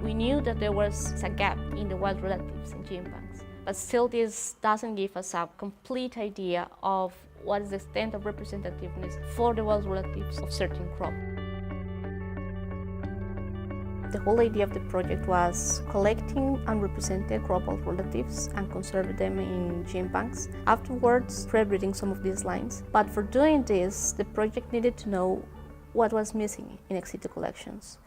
We knew that there was a gap in the wild relatives in genebanks, but still this doesn't give us a complete idea of what is the extent of representativeness for the wild relatives of certain crop. The whole idea of the project was collecting unrepresented crop wild relatives and conserving them in genebanks. Afterwards, pre-breeding some of these lines. But for doing this, the project needed to know what was missing in ex situ collections.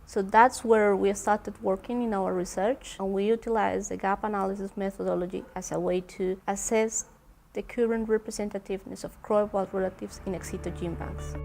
So that's where we started working in our research, and we utilized the gap analysis methodology as a way to assess the current representativeness of crop wild relatives in ex situ genebanks.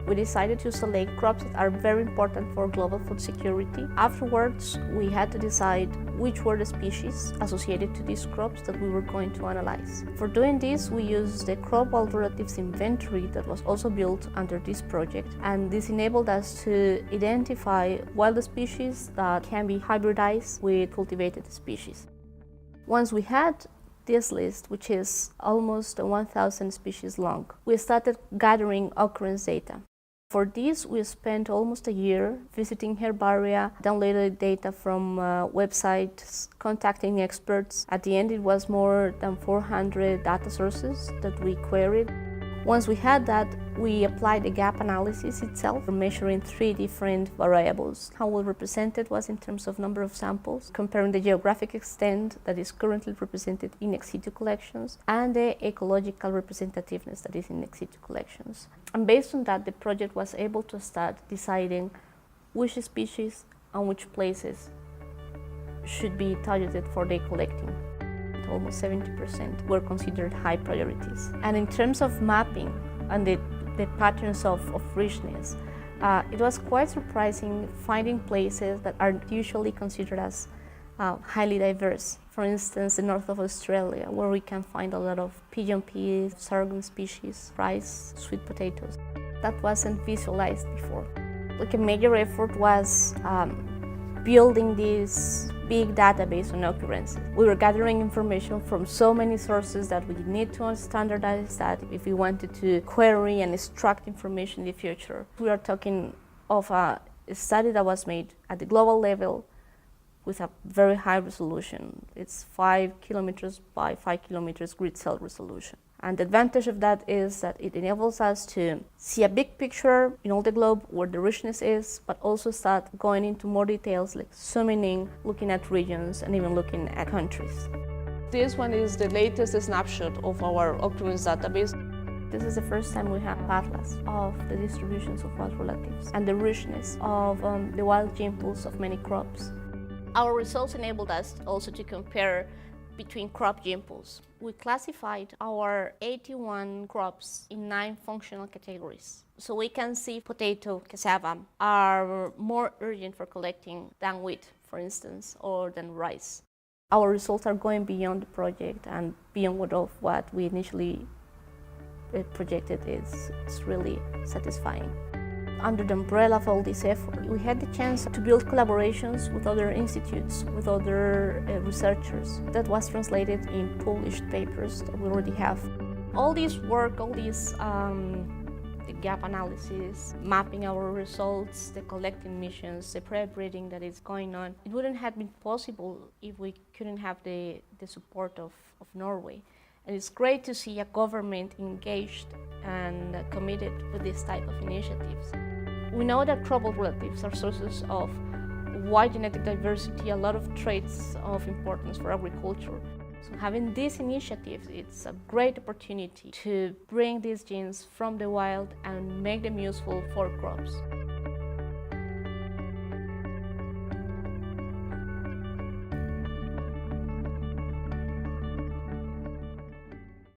We decided to select crops that are very important for global food security. Afterwards, we had to decide which were the species associated to these crops that we were going to analyze. For doing this, we used the crop wild relatives inventory that was also built under this project, and this enabled us to identify wild species that can be hybridized with cultivated species. Once we had this list, which is almost 1,000 species long, we started gathering occurrence data. For this, we spent almost a year visiting herbaria, downloading data from websites, contacting experts. At the end, it was more than 400 data sources that we queried. Once we had that, we applied the gap analysis itself, measuring 3 different variables. How well represented was in terms of number of samples, comparing the geographic extent that is currently represented in ex situ collections, and the ecological representativeness that is in ex situ collections. And based on that, the project was able to start deciding which species and which places should be targeted for the collecting. Almost 70% were considered high priorities. And in terms of mapping and the patterns of richness, it was quite surprising finding places that are usually considered as highly diverse. For instance, the north of Australia, where we can find a lot of pigeon peas, sorghum species, rice, sweet potatoes. That wasn't visualized before. Like a major effort was building this big database on occurrences. We were gathering information from so many sources that we need to standardize that if we wanted to query and extract information in the future. We are talking of a study that was made at the global level with a very high resolution. It's 5 kilometers by 5 kilometers grid cell resolution. And the advantage of that is that it enables us to see a big picture in all the globe where the richness is, but also start going into more details like zooming in, looking at regions, and even looking at countries. This one is the latest snapshot of our occurrence database. This is the first time we have atlas of the distributions of wild relatives and the richness of the wild gene pools of many crops. Our results enabled us also to compare between crop gene pools. We classified our 81 crops in 9 functional categories. So we can see potato, cassava are more urgent for collecting than wheat, for instance, or than rice. Our results are going beyond the project and beyond what we initially projected. It's really satisfying. Under the umbrella of all this effort, we had the chance to build collaborations with other institutes, with other researchers. That was translated in published papers that we already have. All this work, all this the gap analysis, mapping our results, the collecting missions, the pre-breeding that is going on, it wouldn't have been possible if we couldn't have the support of Norway. And it's great to see a government engaged and committed with this type of initiatives. We know that crop wild relatives are sources of wide genetic diversity, a lot of traits of importance for agriculture. So having this initiative, it's a great opportunity to bring these genes from the wild and make them useful for crops.